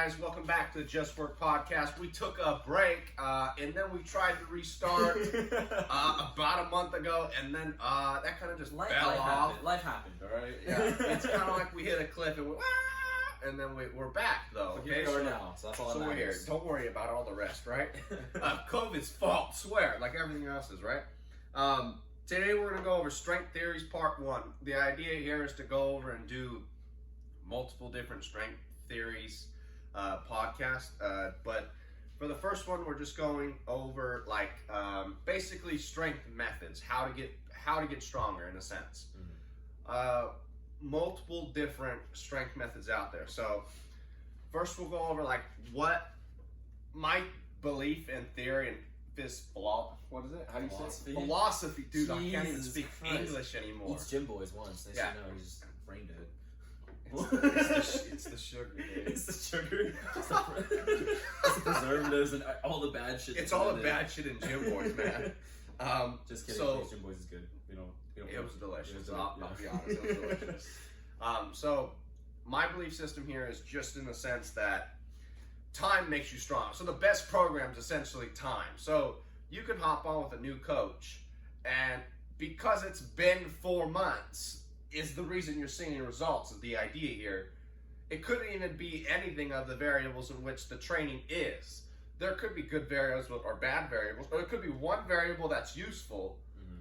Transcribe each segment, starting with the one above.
guys? Welcome back to the Just Work Podcast. We took a break, and then we tried to restart about a month ago, and then that kind of just fell off. Life happened, all right? Yeah, it's kind of like we hit a cliff and and then we're back, though. But here we are now, so that's all that we're here. matters. Don't worry about all the rest, right? COVID's fault, swear, like everything else is, right? Today we're going to go over Strength Theories Part 1. The idea here is to go over and do multiple different strength theories podcast, but for the first one we're just going over like basically strength methods, how to get stronger in a sense. Multiple different strength methods out there. So first we'll go over like what my belief and theory and this what is it? How do you say it? Philosophy, dude. Jesus I can't even speak Christ. English anymore. Eats Gym Boys once. They Yeah. say no, he's just brain dead. It's the sugar, dude. It's the sugar. It's the preservatives and all the bad shit. It's all the bad shit in Gym Boys, man. Just kidding. So Gym Boys is good. it was delicious. It was I'll be honest, it was delicious. So my belief system here is just in the sense that time makes you strong. So the best program is essentially time. So you can hop on with a new coach, and because it's been 4 months is the reason you're seeing results. Is the idea here. It couldn't even be anything of the variables in which the training is. There could be good variables or bad variables, or it could be one variable that's useful,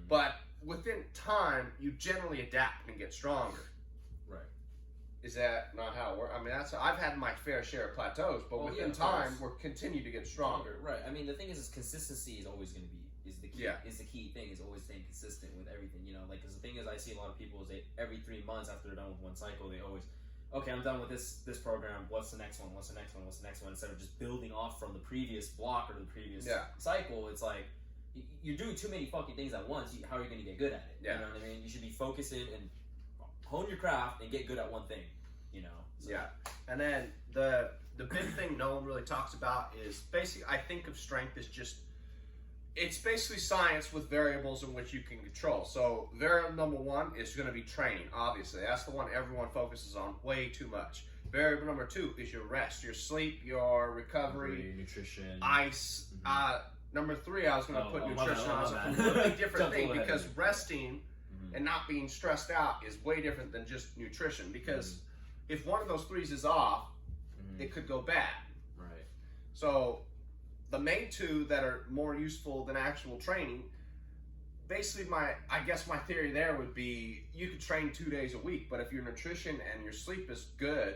but within time, you generally adapt and get stronger. Right. Is that not how it works? I mean, I've had my fair share of plateaus, but within time, we're continue to get stronger. Right. I mean, the thing is consistency is always going to be the key. Yeah. Is the key thing is always staying consistent with everything. You know, like because the thing is, I see a lot of people is every 3 months after they're done with one cycle, they always, okay, I'm done with this program. What's the next one? What's the next one? What's the next one? Instead of just building off from the previous block or the previous cycle, it's like you're doing too many fucking things at once. How are you going to get good at it? Yeah. You know what I mean? You should be focusing and hone your craft and get good at one thing. You know. So. Yeah. And then the big thing no one really talks about is basically, I think of strength as just, it's basically science with variables in which you can control. So variable number 1 is going to be training, obviously. That's the one everyone focuses on way too much. Variable number 2 is your rest, your sleep, your recovery, nutrition, ice. Number 3, I was going to put nutrition on as a completely different thing, because resting and not being stressed out is way different than just nutrition, because if one of those 3s is off, it could go bad. Right. So the main 2 that are more useful than actual training, basically I guess my theory there would be you could train 2 days a week, but if your nutrition and your sleep is good,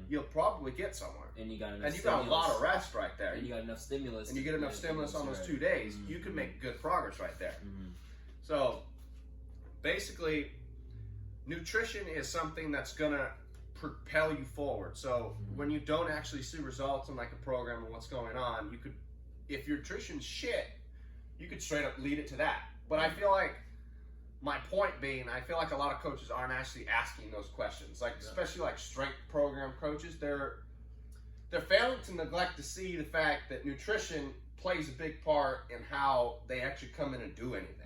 you'll probably get somewhere. And you got a lot of rest right there. And you got enough stimulus. And you get enough stimulus on those 2 days, you can make good progress right there. So basically, nutrition is something that's gonna propel you forward. So when you don't actually see results in like a program and what's going on, you could, if your nutrition's shit, you could straight up lead it to that. But I feel like, my point being, I feel like a lot of coaches aren't actually asking those questions. Like especially like strength program coaches, they're failing to neglect to see the fact that nutrition plays a big part in how they actually come in and do anything.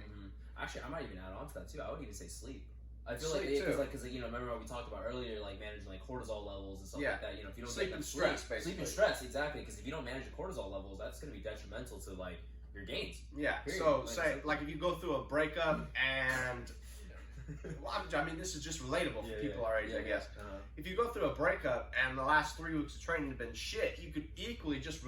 Actually, I might even add on to that too. I would even say sleep. I feel Sleep because you know, remember what we talked about earlier, like managing like cortisol levels and stuff like that. You know, if you don't sleep get and enough stress, sleep, basically. sleep and stress, exactly. Because if you don't manage your cortisol levels, that's going to be detrimental to like your gains. Yeah. Period. So say like if you go through a breakup and, well, I mean this is just relatable for people our age, I guess. If you go through a breakup and the last 3 weeks of training have been shit, you could equally just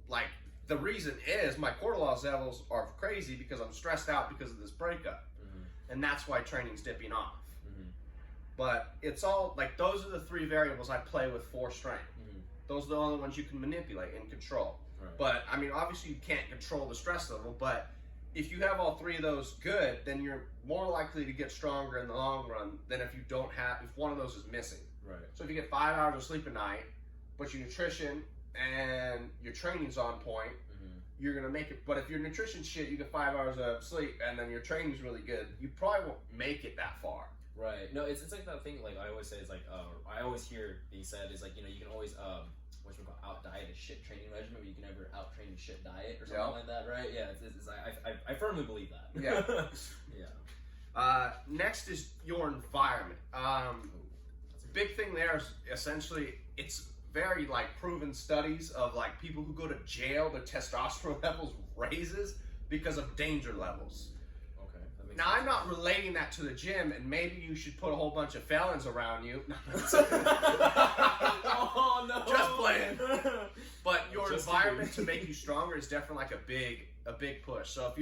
like the reason is my cortisol levels are crazy because I'm stressed out because of this breakup. And that's why training's dipping off. But it's all, like, those are the 3 variables I play with for strength. Those are the only ones you can manipulate and control. Right. But, I mean, obviously you can't control the stress level, but if you have all 3 of those good, then you're more likely to get stronger in the long run than if you don't have, if one of those is missing. Right. So if you get 5 hours of sleep a night, but your nutrition and your training's on point, you're going to make it. But if your nutrition's shit, you get 5 hours of sleep, and then your training's really good, you probably won't make it that far. Right. No, it's like that thing, like I always say, is like, I always hear being said, is like, you know, you can always, out diet a shit training regimen, but you can never out train a shit diet or something like that, right? Yeah, I firmly believe that. Yeah. Yeah. Next is your environment. Big thing there is essentially, it's very like proven studies of like people who go to jail, their testosterone levels raises because of danger levels. Okay. That makes Now, sense. I'm not relating that to the gym, and maybe you should put a whole bunch of felons around you. Oh no! Just playing. But your Just environment to kidding. make you stronger is definitely like a big push. So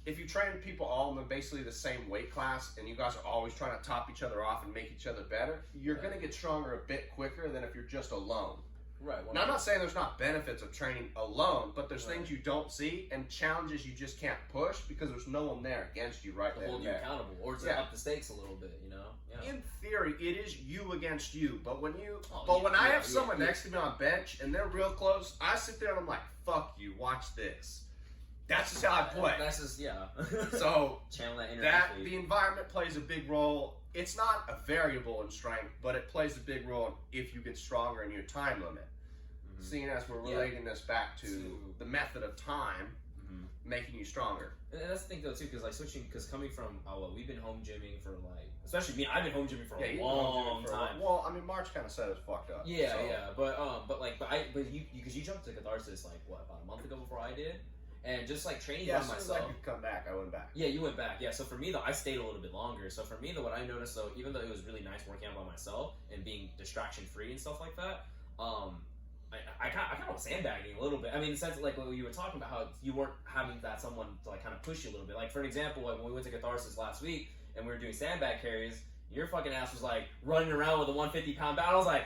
if you train people all in basically the same weight class, and you guys are always trying to top each other off and make each other better, you're going to get stronger a bit quicker than if you're just alone. Right. Now, I'm not saying there's not benefits of training alone, but there's Right. things you don't see and challenges you just can't push because there's no one there against you right to then hold and you there. accountable, or to Yeah. up the stakes a little bit, you know? Yeah. In theory, it is you against you, but when you, Oh, when I have yeah, someone yeah. next to me on bench and they're real close, I sit there and I'm like, "Fuck you, watch this." That's just how I play. That's just So channel that inner the athlete. environment plays a big role. It's not a variable in strength, but it plays a big role if you get stronger in your time limit. Mhm. Seeing as we're Yeah. relating this back to To- the method of time Mhm. making you stronger. And that's the thing though too, because like switching, because coming from we've been home gymming for like, especially me, I've been home gymming for a you've been long for a time. Well, I mean, March kind of said it's fucked up. Yeah, so. yeah, but you because you jumped to catharsis like what, about a month ago before I did, and just like training Yeah, by as soon as myself. I could come back, I went back. Yeah, you went back. Yeah, so for me though, I stayed a little bit longer. So for me though, what I noticed though, even though it was really nice working out by myself and being distraction free and stuff like that, I kind of was sandbagging a little bit. I mean, in the sense that, like what you were talking about, how you weren't having that someone to like kind of push you a little bit. Like for an example, like when we went to catharsis last week and we were doing sandbag carries, your fucking ass was like running around with a 150-pound bag. I was like,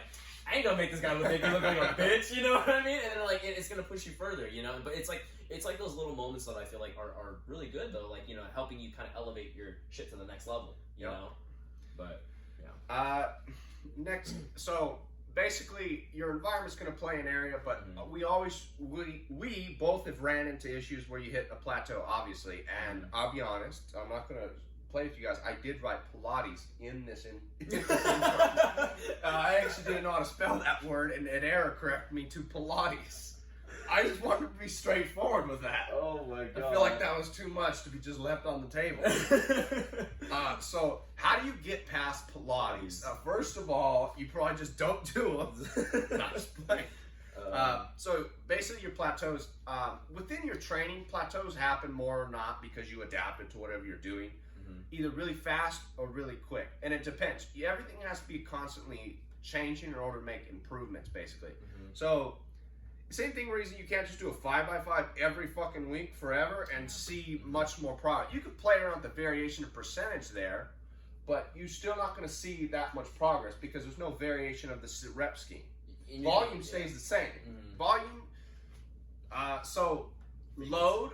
I ain't gonna make this guy look like a bitch, you know what I mean? And then like it's gonna push you further, you know. But it's like those little moments that I feel like are really good though, like, you know, helping you kind of elevate your shit to the next level, you Yep. know. But Next, so basically, your environment's going to play an area, but we both have ran into issues where you hit a plateau, obviously. And I'll be honest, I'm not going to play with you guys. I did write Pilates in this intro. I actually didn't know how to spell that word, and an error corrected me to Pilates. I just wanted to be straightforward with that. oh my god, I feel like that was too much to be just left on the table. So how do you get past Pilates? First of all, you probably just don't do them. Not just playing. So basically your plateaus, within your training, plateaus happen more or not because you adapted to whatever you're doing. Either really fast or really quick. And it depends. Everything has to be constantly changing in order to make improvements, basically. So same thing, reason you can't just do a 5x5 every fucking week forever and see much more progress. You could play around with the variation of percentage there, but you're still not going to see that much progress because there's no variation of the rep scheme. Volume stays the same. Volume, so load,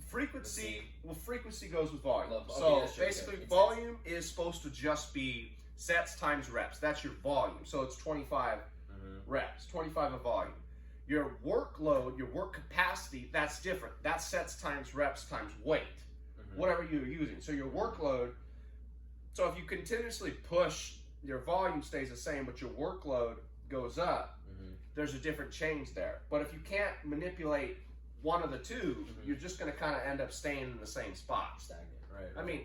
frequency, frequency goes with volume. Okay, So that's true, basically, yeah. volume is supposed to just be sets times reps. That's your volume. So it's 25 reps, 25 of volume. Your workload, your work capacity, that's different. That's sets times reps times weight, whatever you're using. So your workload, so if you continuously push, your volume stays the same, but your workload goes up, there's a different change there. But if you can't manipulate one of the two, you're just going to kind of end up staying in the same spot. Stagnant, right? I mean,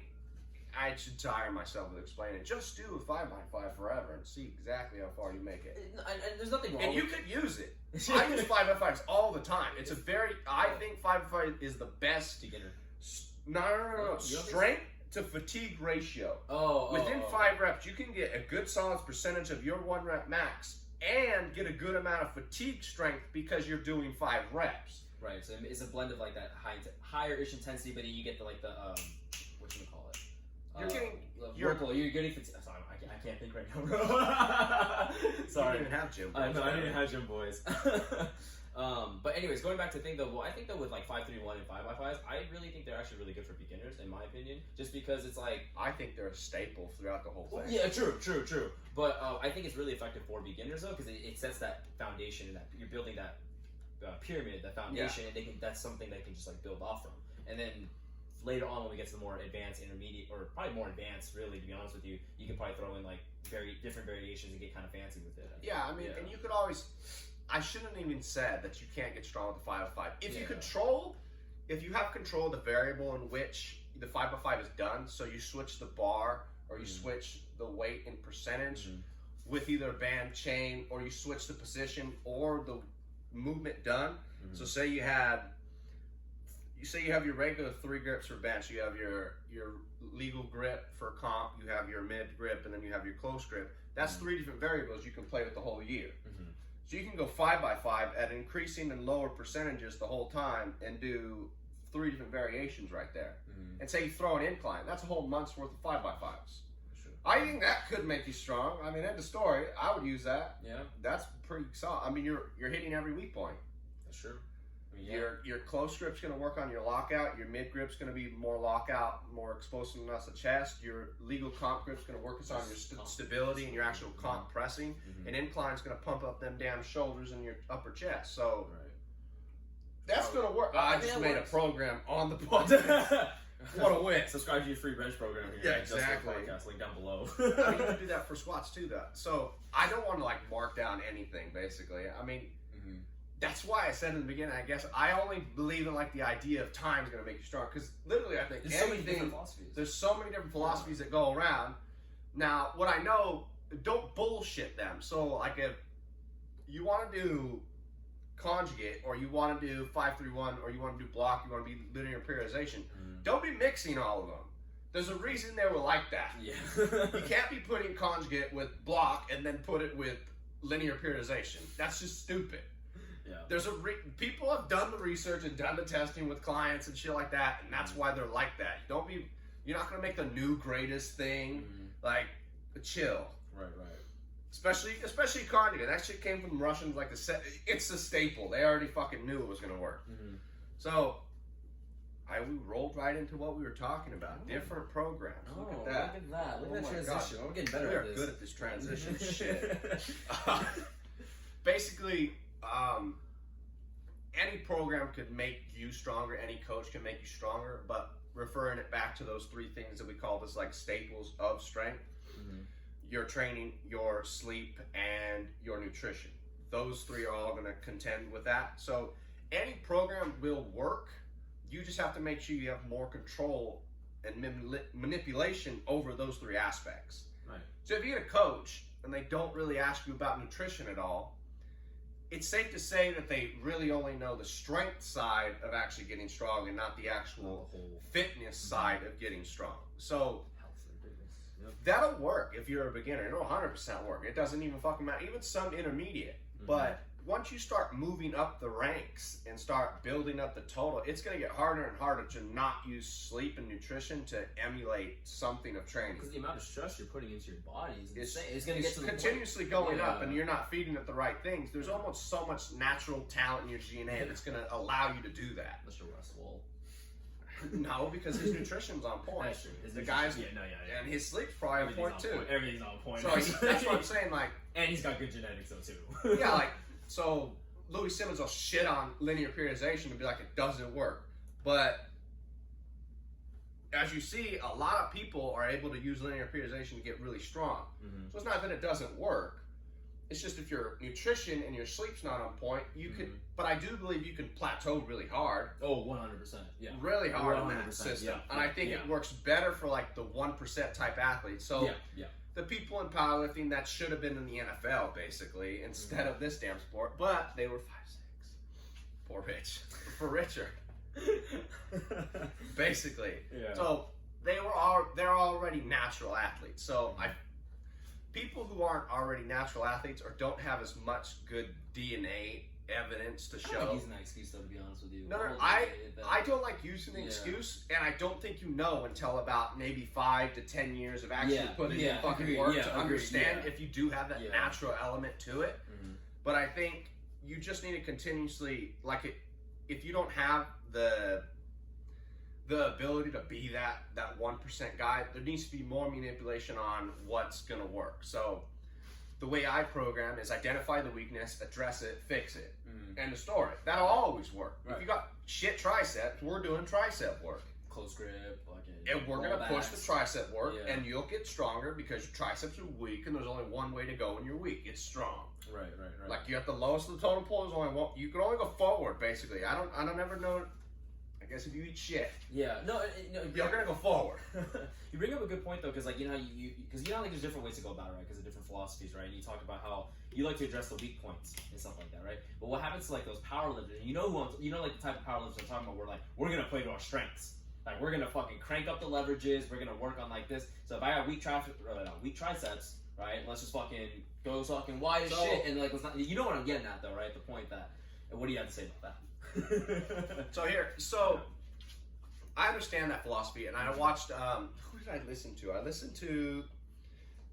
I should tire myself with explaining. Just do a 5x5 forever and see exactly how far you make it. And there's nothing wrong. And you could use it. I use 5x5s all the time. It's a very, I think 5x5 is the best. beginner. No. Strength to fatigue ratio. Within 5 reps, you can get a good solid percentage of your 1 rep max and get a good amount of fatigue strength because you're doing 5 reps. Right, so it's a blend of like that higher-ish intensity, but then you get the like the whatchamacallit? You're getting workload. You're getting fatigue. Sorry, I can't think right now, bro. Sorry, You didn't have gym. I know I didn't have gym boys. But anyways, going back to the thing though, well, I think though with like 5-3-1 and 5x5s, I really think they're actually really good for beginners, in my opinion. Just because it's like I think they're a staple throughout the whole thing. yeah, true. But I think it's really effective for beginners though, because it sets that foundation and that you're building that pyramid, that foundation, and that's something they can just like build off from. And then later on, when we get to the more advanced, intermediate, or probably more advanced, really, to be honest with you, you can probably throw in like different variations and get kind of fancy with it. Yeah, I mean, and you could always. I shouldn't even said that you can't get strong with the 5x5. If you have control of the variable in which the 5x5 is done, so you switch the bar or you switch the weight in percentage, with either band, chain, or you switch the position or the movement done. So say you have your regular 3 grips for bench, you have your legal grip for comp, you have your mid grip, and then you have your close grip. That's 3 different variables you can play with the whole year. So you can go 5x5 at increasing and lower percentages the whole time and do 3 different variations right there. And say you throw an incline, that's a whole month's worth of 5x5s. Sure. I think that could make you strong. I mean, end of story. I would use that. Yeah. That's pretty solid. I mean, you're hitting every weak point. That's true. I mean, yeah. Your close grip's going to work on your lockout. Your mid grip's going to be more lockout, more explosiveness of chest. Your legal comp grip's going to work on your stability and your actual comp pressing. And incline's going to pump up them damn shoulders and your upper chest. So that's going to work. I just made a program on the podcast. What a win. Subscribe to your free bench program here. Yeah, exactly. Podcast link down below. I mean, you can do that for squats too, though. So I don't want to like mark down anything, basically. I mean, that's why I said in the beginning, I guess I only believe in like the idea of time is going to make you strong. Because literally, I think there's so many different philosophies. There's so many different philosophies that go around. Now, what I know, don't bullshit them. So like if you want to do conjugate, or you want to do 5-3-1, or you want to do block, you want to be linear periodization, don't be mixing all of them. There's a reason they were like that. Yeah. You can't be putting conjugate with block and then put it with linear periodization. That's just stupid. Yeah. There's people have done the research and done the testing with clients and shit like that, and that's why they're like that. You're not gonna make the new greatest thing. Like, chill. Right. Especially conjugate. That shit came from the Russians. Like it's a staple. They already fucking knew it was gonna work. So we rolled right into what we were talking about. Different programs. Look at that. Look at that transition. We're getting better We're at this. good at this transition shit. Basically, any program could make you stronger. Any coach can make you stronger. But referring it back to those 3 things that we call this like staples of strength: your training, your sleep, and your nutrition. Those 3 are all going to contend with that. So any program will work. You just have to make sure you have more control and manipulation over those 3 aspects. Right. So if you get a coach and they don't really ask you about nutrition at all, it's safe to say that they really only know the strength side of actually getting strong and not the actual fitness side of getting strong. So that'll work if you're a beginner. It'll 100% work. It doesn't even fucking matter. Even some intermediate. But once you start moving up the ranks and start building up the total, it's going to get harder and harder to not use sleep and nutrition to emulate something of training. Because the amount of stress you're putting into your body is insane. It's going to get to the continuously going up, and you're not feeding it the right things. There's almost so much natural talent in your DNA that's going to allow you to do that. Unless you're Russ Wall. No, because his nutrition's on point. That's true. The guy's and his sleep's probably on point too. Everything's on point. So that's what I'm saying. Like, and he's got good genetics though too. Yeah, like so. Louis Simmons will shit on linear periodization and be like, it doesn't work. But as you see, a lot of people are able to use linear periodization to get really strong. So it's not that it doesn't work. It's just if your nutrition and your sleep's not on point, you could. But I do believe you can plateau really hard. Oh, 100%. Yeah. Really hard in that system. Yeah, and I think it works better for like the 1% type athletes. So the people in powerlifting that should have been in the NFL, basically, instead of this damn sport, but they were 5'6". Poor Rich. For Richard. Basically. Yeah. So they're already natural athletes. So people who aren't already natural athletes or don't have as much good DNA evidence to show. I'm using that excuse though, to be honest with you. No, I don't like using the excuse, and I don't think you know until about maybe 5 to 10 years of actually putting in fucking work to understand if you do have that natural element to it. But I think you just need to continuously, like, if you don't have the ability to be that 1% guy, there needs to be more manipulation on what's gonna work. So the way I program is identify the weakness, address it, fix it, end of story. That'll always work. Right. If you got shit triceps, we're doing tricep work. Close grip, and we're gonna push the tricep work, and you'll get stronger because your triceps are weak, and there's only one way to go when you're weak. It's strong. Right. Like, you're at the lowest of the totem pole. There's only one. You can only go forward, basically. I don't ever know. I guess if you eat shit, yeah, no, you're gonna go forward. You bring up a good point though, because like you know like there's different ways to go about it, right? Because of different philosophies, right? And you talked about how you like to address the weak points and stuff like that, right? But what happens to like those power lifters? You know like the type of power lifters I'm talking about. We're gonna play to our strengths. Like we're gonna fucking crank up the leverages. We're gonna work on like this. So if I got weak triceps, right? Let's just fucking go fucking wide as shit and like let's not. You know what I'm getting at though, right? The point that. What do you have to say about that? So I understand that philosophy, and I watched. Who did I listen to? I listened to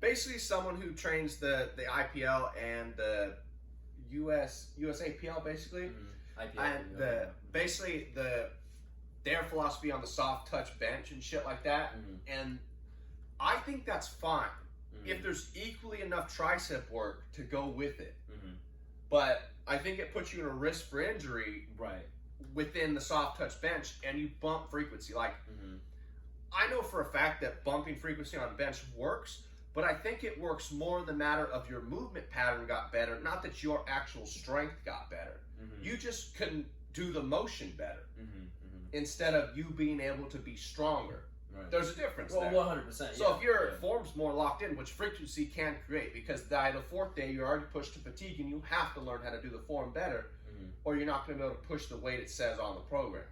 basically someone who trains the IPL and the USAPL, basically, IPL, and their philosophy on the soft touch bench and shit like that. And I think that's fine if there's equally enough tricep work to go with it. But I think it puts you in a risk for injury within the soft touch bench, and you bump frequency. Like, I know for a fact that bumping frequency on bench works, but I think it works more in the matter of your movement pattern got better, not that your actual strength got better. You just can do the motion better instead of you being able to be stronger. There's a difference there. 100%. So if your form's more locked in, which frequency can create, because by the fourth day you're already pushed to fatigue and you have to learn how to do the form better, or you're not going to be able to push the weight it says on the program,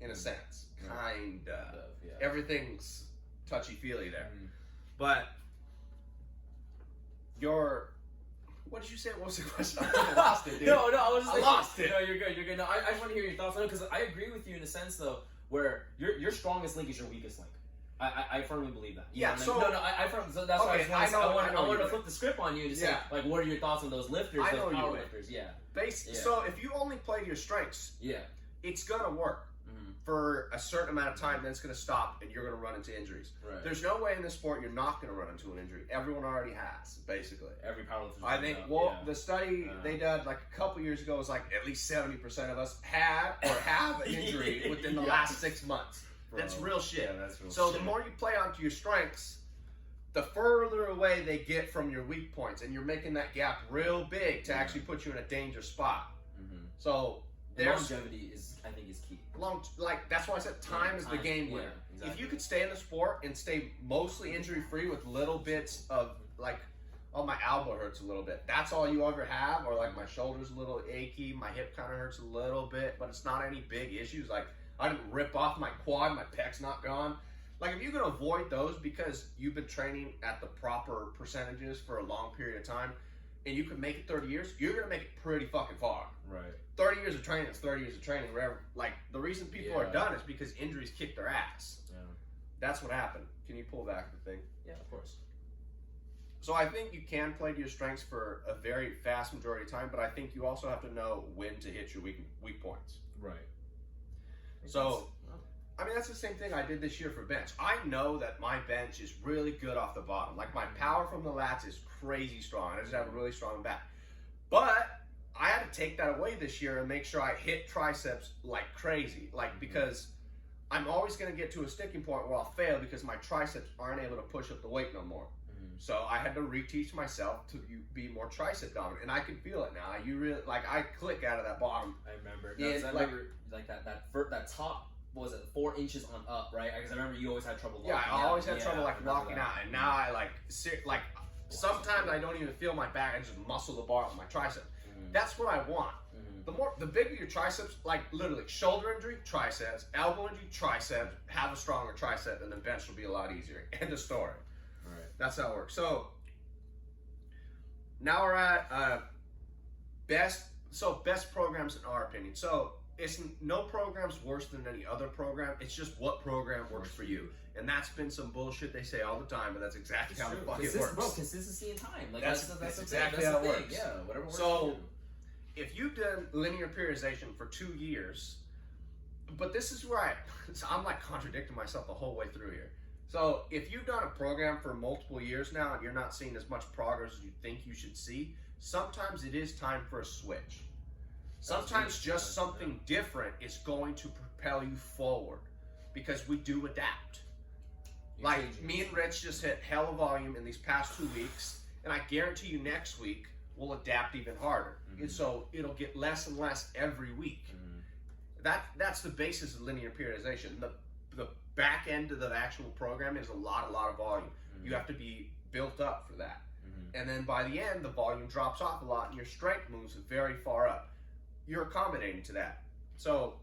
in a sense. Kinda. Everything's touchy-feely there. But what did you say? What was the question? I lost it, dude. No, I was just lost it. No, you're good. No, I just want to hear your thoughts on it, because I agree with you in a sense, though, where your strongest link is your weakest link. I firmly believe that. You know what I mean? So that's why I wanted to flip the script on you to say, like, what are your thoughts on those lifters, those power lifters? So if you only play to your strengths, it's gonna work for a certain amount of time, then it's gonna stop, and you're gonna run into injuries. There's no way in this sport you're not gonna run into an injury. Everyone already has, basically. Every powerlifter. I think. The study they did like a couple years ago was like at least 70% of us had or have an injury within the last 6 months. Bro. That's real shit. Yeah, that's real so shit. The more you play onto your strengths, the further away they get from your weak points, and you're making that gap real big to actually put you in a danger spot. So longevity I think is key. That's why I said time is the game winner. Exactly. If you could stay in the sport and stay mostly injury free with little bits of like, oh, my elbow hurts a little bit. That's all you ever have, or like my shoulder's a little achy, my hip kind of hurts a little bit, but it's not any big issues. Like, I didn't rip off my quad, my pec's not gone. Like, if you can avoid those because you've been training at the proper percentages for a long period of time, and you can make it 30 years, you're going to make it pretty fucking far. 30 years of training is 30 years of training. Wherever, like, the reason people are done is because injuries kick their ass. That's what happened. Can you pull back the thing? Yeah, of course. So I think you can play to your strengths for a very vast majority of time, but I think you also have to know when to hit your weak points. So, I mean, that's the same thing I did this year for bench. I know that my bench is really good off the bottom. Like, my power from the lats is crazy strong. I just have a really strong back. But I had to take that away this year and make sure I hit triceps like crazy. Like, because I'm always going to get to a sticking point where I'll fail because my triceps aren't able to push up the weight no more. So I had to reteach myself to be more tricep dominant, and I can feel it now. You really I click out of that bottom. I remember. That top. What was it? 4 inches on up, right? Because I remember you always had trouble. I always had trouble locking out, and now I sometimes I don't even feel my back. I just muscle the bar with my tricep. That's what I want. The bigger your triceps, like literally shoulder injury, triceps, elbow injury, triceps. Have a stronger tricep, and the bench will be a lot easier. End of story. That's how it works. So now we're at best programs in our opinion. So it's no program's worse than any other program. It's just what program works for you. And that's been some bullshit they say all the time, but that's exactly how the fuck it works. Bro, consistency and time. Like that's exactly how it works. Yeah, whatever works. So if you've done linear periodization for 2 years, but this is where I'm like contradicting myself the whole way through here. So if you've done a program for multiple years now and you're not seeing as much progress as you think you should see, sometimes it is time for a switch. Sometimes just something different is going to propel you forward because we do adapt. Like me and Rich just hit hella volume in these past 2 weeks, and I guarantee you next week we'll adapt even harder. And so it'll get less and less every week. That's the basis of linear periodization. The back end of the actual program is a lot of volume. You have to be built up for that. And then by the end, the volume drops off a lot and your strength moves very far up. You're accommodating to that. So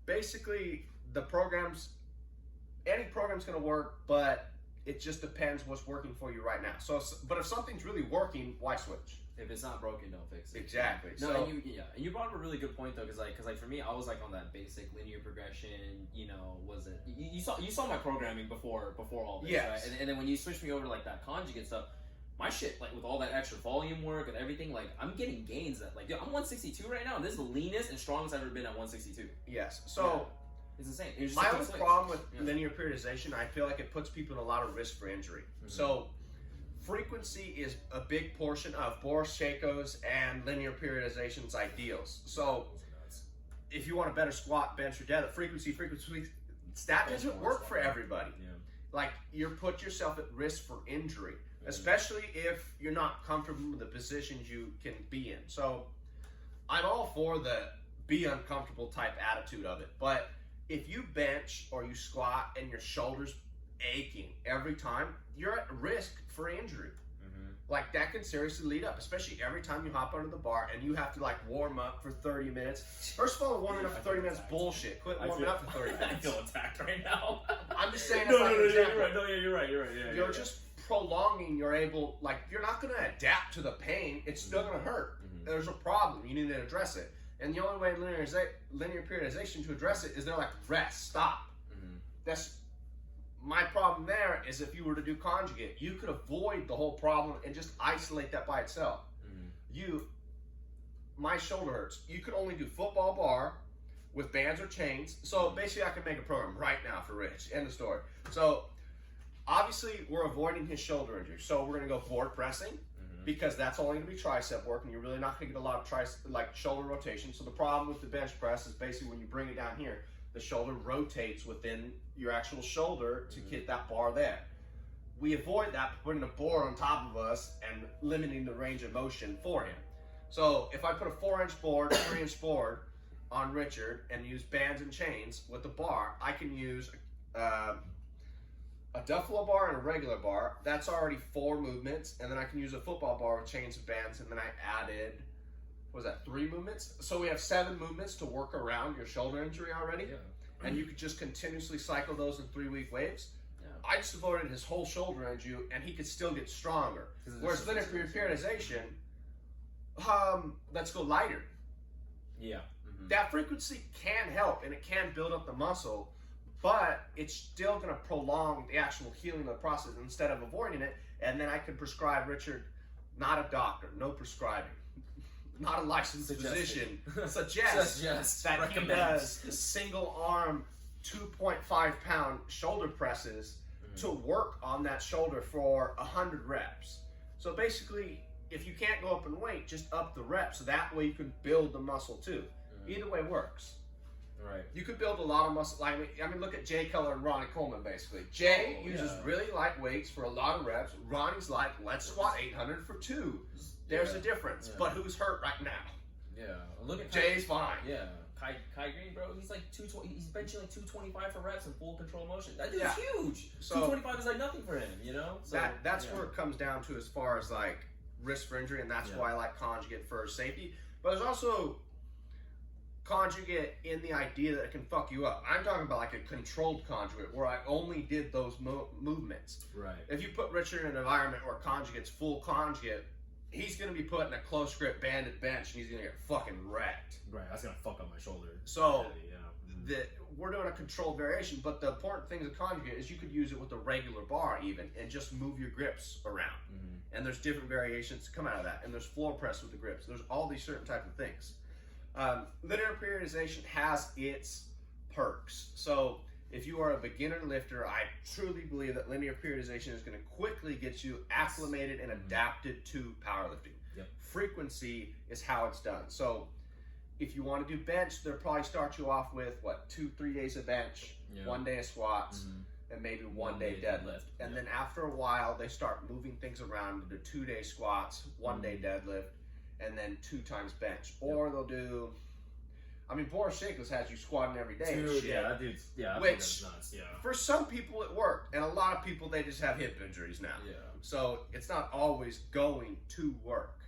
basically, any program's going to work, but it just depends what's working for you right now. So, but if something's really working, why switch? If it's not broken, don't fix it. Exactly. No, so, and you brought up a really good point though, because like for me, I was like on that basic linear progression. Was it you saw my programming before all this, yes. right? And then when you switched me over to like that conjugate stuff, my shit, like with all that extra volume work and everything, like I'm getting gains that like, yo, I'm 162 right now, and this is the leanest and strongest I've ever been at 162. Yes. So it's insane. It's my only problem with linear periodization, I feel like it puts people in a lot of risk for injury. So frequency is a big portion of Boris Shakos and linear periodization's ideals. So if you want a better squat, bench, or deadlift, frequency, that doesn't work for everybody. Yeah. Like, you put yourself at risk for injury, especially if you're not comfortable with the positions you can be in. So I'm all for the be uncomfortable type attitude of it. But if you bench or you squat and your shoulder's aching every time, you're at risk for injury. Like, that can seriously lead up, especially every time you hop under the bar and you have to like warm up for 30 minutes. First of all, warming up for 30 minutes bullshit. Quit warming up for 30 minutes. I feel attacked right now. I'm just saying. No, you're right. No, yeah, you're right. Yeah, you're just prolonging. You're not going to adapt to the pain. It's still going to hurt. There's a problem. You need to address it. And the only way linear periodization to address it is they're like, rest, stop. That's my problem. There is, if you were to do conjugate, you could avoid the whole problem and just isolate that by itself. My shoulder hurts. You could only do football bar with bands or chains. So basically, I can make a program right now for Rich. End of story. So obviously, we're avoiding his shoulder injury. So we're going to go board pressing, because that's only going to be tricep work, and you're really not going to get a lot of shoulder rotation. So the problem with the bench press is basically when you bring it down here, the shoulder rotates within your actual shoulder to get that bar there. We avoid that by putting a board on top of us and limiting the range of motion for him. So if I put a 4-inch board, 3-inch board on Richard and use bands and chains with the bar, I can use a Duffalo bar and a regular bar. That's already 4 movements, and then I can use a football bar with chains and bands, and then I added, 3 movements? So we have 7 movements to work around your shoulder injury already, and you could just continuously cycle those in 3-week waves. I just avoided his whole shoulder injury, and he could still get stronger. Whereas linear periodization, let's go lighter. That frequency can help, and it can build up the muscle, but it's still going to prolong the actual healing of the process instead of avoiding it. And then I can prescribe Richard, not a doctor, no prescribing, not a licensed physician, suggest that he does single arm 2.5 pound shoulder presses to work on that shoulder for 100 reps. So basically, if you can't go up in weight, just up the reps. So that way you can build the muscle too. Either way works. Right. You could build a lot of muscle. I mean, look at Jay Cutler and Ronnie Coleman, basically. Jay uses really light weights for a lot of reps. Ronnie's like, let's squat 800 for 2. There's a difference. But who's hurt right now? Look at Jay's fine. Kai Green, bro, he's like 220. He's benching like 225 for reps in full control motion. That dude's huge. So 225 is like nothing for him, you know. So, that's where it comes down to as far as like risk for injury, and that's why I like conjugate for safety. But there's also conjugate in the idea that it can fuck you up. I'm talking about like a controlled conjugate where I only did those movements. Right. If you put Richard in an environment where conjugate's full conjugate, he's going to be put in a close grip banded bench and he's going to get fucking wrecked. Right, that's going to fuck up my shoulder. So we're doing a controlled variation, but the important thing with conjugate is you could use it with a regular bar even and just move your grips around. And there's different variations to come out of that. And there's floor press with the grips. There's all these certain type of things. Linear periodization has its perks. So if you are a beginner lifter, I truly believe that linear periodization is going to quickly get you acclimated and adapted to powerlifting. Frequency is how it's done. So if you want to do bench, they'll probably start you off with 2-3 days of bench, 1 day of squats, and maybe 1 day deadlift. And then after a while, they start moving things around to 2-day squats, 1 day deadlift, and then 2 times bench. Or they'll do I mean, Boris Jacobs has you squatting every day. Dude, and shit. yeah, that dude's Which, nuts. Yeah. For some people it worked, and a lot of people, they just have hip injuries now. Yeah. So it's not always going to work.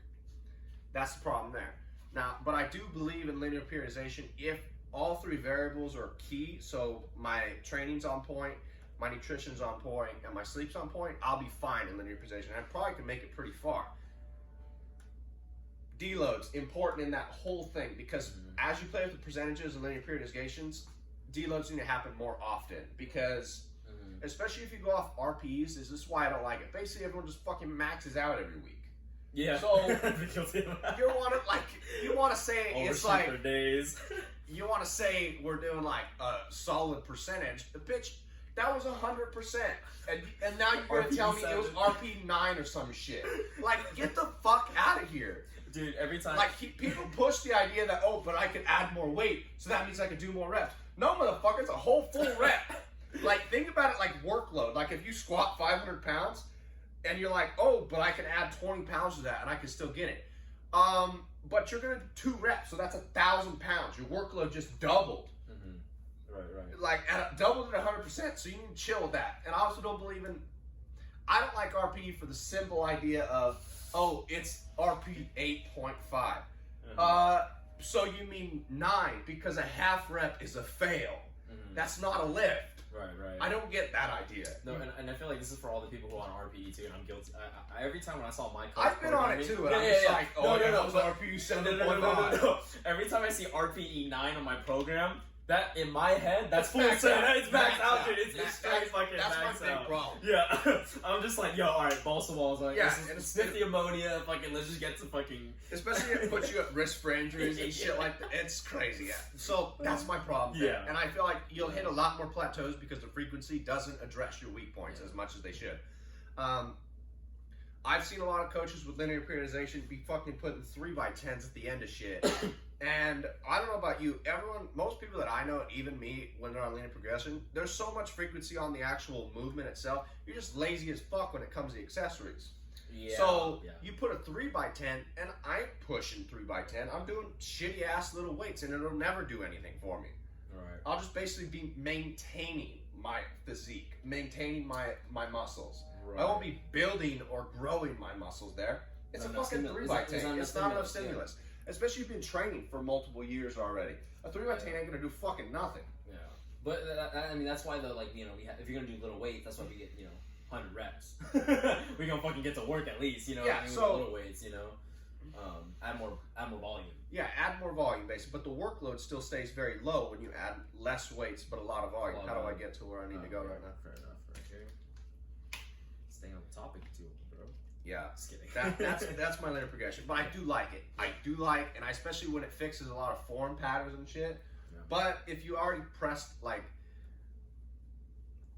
That's the problem there. Now, but I do believe in linear periodization if all three variables are key. So my training's on point, my nutrition's on point, and my sleep's on point, I'll be fine in linear periodization. I probably can make it pretty far. Deloads, important in that whole thing, because as you play with the percentages and linear periodizations, deloads need to happen more often, because especially if you go off RPEs, this is why I don't like it. Basically, everyone just fucking maxes out every week. Yeah. So you want to say it's like for days. You want to say we're doing like a solid percentage. The bitch, that was 100%, and now you're gonna tell me it was RP 9 or some shit. Like, get the fuck out of here, dude. Every time, like people push the idea that but I could add more weight, so that means I could do more reps. No, motherfucker, it's a whole full rep. Like, think about it like workload. Like, if you squat 500 pounds, and you're like, but I can add 20 pounds to that, and I can still get it. But you're gonna do 2 reps, so that's 1,000 pounds. Your workload just doubled. Right. Like, doubled at 100%. So you need to chill with that. And I also don't believe in. I don't like RP for the simple idea of, it's RP 8.5. So you mean 9 because a half rep is a fail. That's not a lift. Right. I don't get that idea. No, and I feel like this is for all the people who are on RPE too, and I'm guilty. Every time when I saw my coach, I've been on it too, and I'm just like, that was RPE 7.5. No. Every time I see RPE 9 on my program, that in my head, that's full maxed set. out. It's maxed out, dude. It's straight fucking that's maxed my big out. problem. Yeah, I'm just like, alright, balls to walls. Like, Yeah, and sniff the ammonia. Fucking, let's just get to fucking. Especially if it puts you at risk for injuries and shit like that. It's crazy. Yeah. So that's my problem. Yeah. And I feel like you'll hit a lot more plateaus because the frequency doesn't address your weak points as much as they should. I've seen a lot of coaches with linear periodization be fucking putting 3x10s at the end of shit. And I don't know about you, most people that I know, even me, when they're on linear progression, there's so much frequency on the actual movement itself. You're just lazy as fuck when it comes to accessories. Yeah. So you put a 3x10, and I ain't pushing 3x10. I'm doing shitty ass little weights, and it'll never do anything for me. Right. I'll just basically be maintaining my physique, maintaining my muscles. Right. I won't be building or growing my muscles there. It's a fucking 3x10. It's not enough stimulus. Especially if you've been training for multiple years already. A 3x10 ain't gonna do fucking nothing. Yeah. But I mean, that's why if you're gonna do little weights, that's why we get 100 reps. We're gonna fucking get to work at least, Yeah, what I mean, so with little weights, add more volume. Yeah, add more volume, basically, but the workload still stays very low when you add less weights but a lot of volume. How do I get to where I need to go right now? Fair enough. Okay. Staying on the topic too, bro. Yeah, just kidding. that's my linear progression, but I do like it. And I especially when it fixes a lot of form patterns and shit. Yeah. But if you already pressed, like,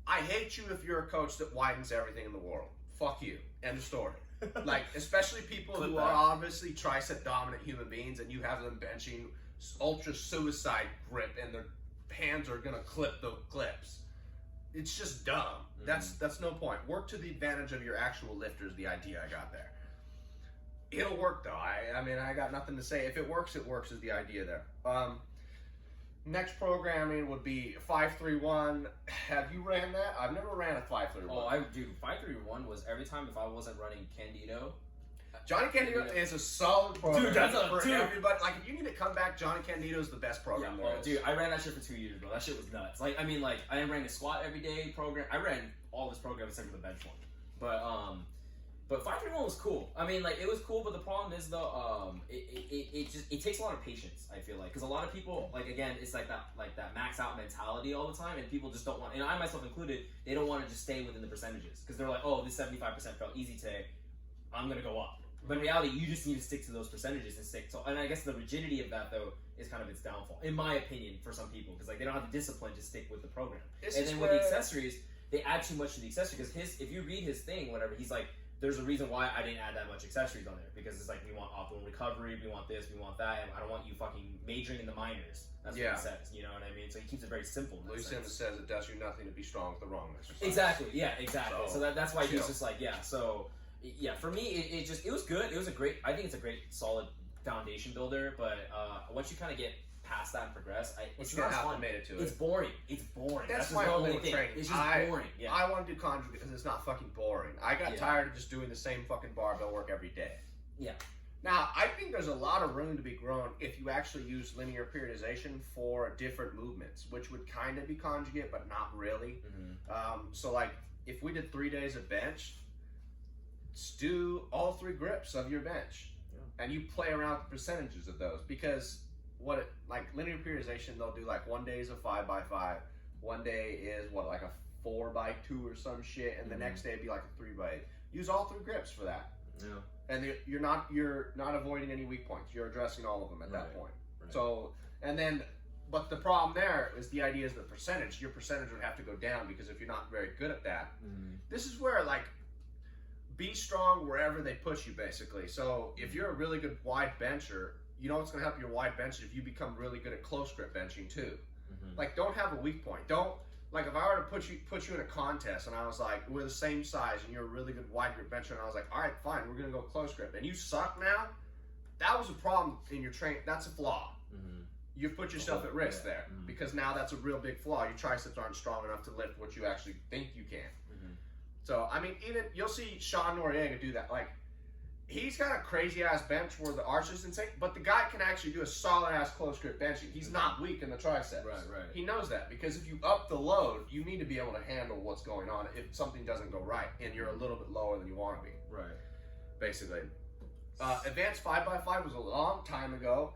I hate you if you're a coach that widens everything in the world. Fuck you. End of story. Like, especially people who are obviously tricep dominant human beings, and you have them benching ultra suicide grip, and their hands are gonna clip the clips. It's just dumb. That's no point. Work to the advantage of your actual lifters. The idea I got there. It'll work though. I mean, I got nothing to say. If it works, it works. Is the idea there? Next programming would be 531. Have you ran that? I've never ran a 531. 531 was every time if I wasn't running Candido. Johnny Candido is a solid program. Dude, that's for everybody. Like, if you need to come back, Johnny Candido is the best program there is. Dude, I ran that shit for 2 years, bro. That shit was nuts. Like, I mean, I ran a squat every day program. I ran all this program except for the bench one. But 531 was cool. I mean, like, it was cool, but the problem is though, it takes a lot of patience. I feel like, because a lot of people, like, again, it's like that max out mentality all the time, and people just don't want. And I myself included, they don't want to just stay within the percentages because they're like, oh, this 75% felt easy today, I'm gonna go up. But in reality, you just need to stick to those percentages and stick to. And I guess the rigidity of that though is kind of its downfall, in my opinion, for some people, because like they don't have the discipline to stick with the program. And then with the accessories, they add too much to the accessory because if you read his thing, whatever, he's like, there's a reason why I didn't add that much accessories on there, because it's like, we want optimal recovery, we want this, we want that, and I don't want you fucking majoring in the minors. That's what he says, you know what I mean? So he keeps it very simple. Louis Simmons says it does you nothing to be strong with the wrong exercise. Exactly, yeah, exactly. So that's why he's just like, for me, it was good. It was I think it's a great, solid foundation builder, but once you kind of get past that and progress, it's you not have fun. to make it to It's it. boring. It's boring. That's just my the only only thing. training. It's just boring. Yeah. I want to do conjugate because it's not fucking boring. I got tired of just doing the same fucking barbell work every day. Yeah. Now, I think there's a lot of room to be grown if you actually use linear periodization for different movements, which would kind of be conjugate, but not really. So, like, if we did 3 days of bench, just do all 3 grips of your bench, and you play around with percentages of those, because like linear periodization, they'll do like 1 day is a 5x5, 1 day is like a 4x2 or some shit, and the next day it'd be like a 3x8. Use all 3 grips for that. Yeah. And you're not avoiding any weak points. You're addressing all of them at that point. Right. So, but the problem there is the idea is the percentage. Your percentage would have to go down, because if you're not very good at that, this is where, like, be strong wherever they push you, basically. So if you're a really good wide bencher, you know what's going to help your wide bench if you become really good at close grip benching too. Like, don't have a weak point. Don't, like, if I were to put you in a contest and I was like, we're the same size and you're a really good wide grip bencher, and I was like, all right, fine, we're going to go close grip, and you suck now, that was a problem in your training. That's a flaw. You've put yourself at risk there, because now that's a real big flaw. Your triceps aren't strong enough to lift what you actually think you can. So, I mean, even you'll see Sean Noriega do that. Like, he's got a crazy ass bench where the arch is insane, but the guy can actually do a solid ass close grip benching. He's not weak in the triceps. Right. He knows that, because if you up the load, you need to be able to handle what's going on if something doesn't go right and you're a little bit lower than you want to be. Right. Basically. Advanced 5x5 was a long time ago.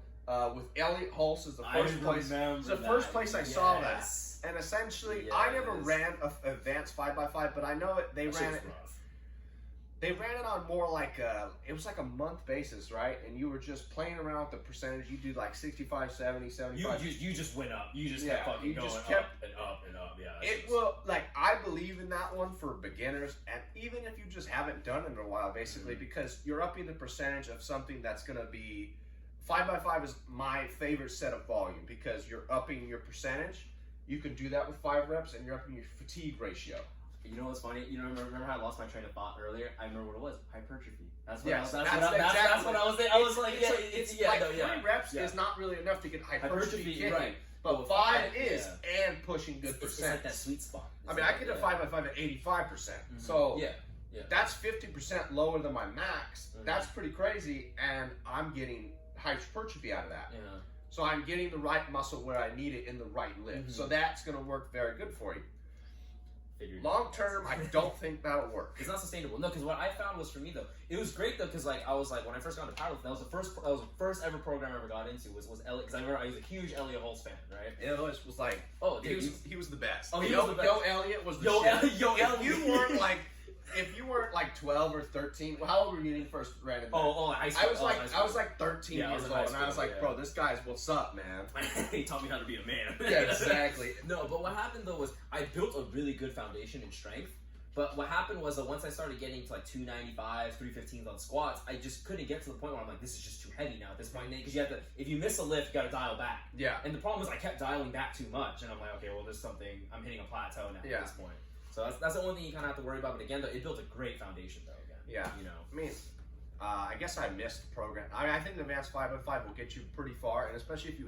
With Elliot Hulse as the first place. It's the first place I saw that. And essentially, I never ran an advanced 5x5, but I know they ran it. They ran it on more like it was like a month basis, right? And you were just playing around with the percentage. You do like 65, 70, 75. You just went up. You just kept fucking going up and up and up. Yeah. It will, like, I believe in that one for beginners, and even if you just haven't done it in a while, basically, because you're upping the percentage of something that's going to be 5x5 is my favorite set of volume, because you're upping your percentage. You can do that with 5 reps, and you're upping your fatigue ratio. You know what's funny? You know, remember how I lost my train of thought earlier? I remember what it was. Hypertrophy. That's what Yes, I was. that's what I was saying. I was like, it's 3 reps is not really enough to get hypertrophy kicking, right? But 5 is, and pushing good It's percent. like that sweet spot. I mean, I get a 5x5 at 85%. So that's 50% lower than my max. That's pretty crazy, and I'm getting hypertrophy out of that. Yeah. So I'm getting the right muscle where I need it in the right lift. So that's going to work very good for you. Long term, I don't think that'll work. It's not sustainable. No, because what I found was, for me though, it was great though, because like I was like, when I first got into powerlifting, that was the first ever program I ever got into was Elliot, because I remember I was a huge Elliot Hulse fan, right? Elliot was like, he was the best. Oh, he was the best. Yo Elliot was the shit. If you weren't like 12 or 13, how old were you when you first ran into high school. I was like 13 years old, and I was like, bro, this guy's what's up, man. He taught me how to be a man. Yeah, exactly. No, but what happened though was I built a really good foundation in strength. But what happened was that once I started getting to like 295s, 315s on squats, I just couldn't get to the point where I'm like, this is just too heavy now at this point. Because you have to, if you miss a lift, you got to dial back. Yeah. And the problem is I kept dialing back too much, and I'm like, okay, well, there's something, I'm hitting a plateau now at this point. So that's the only thing you kind of have to worry about. But again, though, it built a great foundation, though. Again, yeah. You know. I mean, I guess I missed the program. I think the advanced 5x5 will get you pretty far, and especially if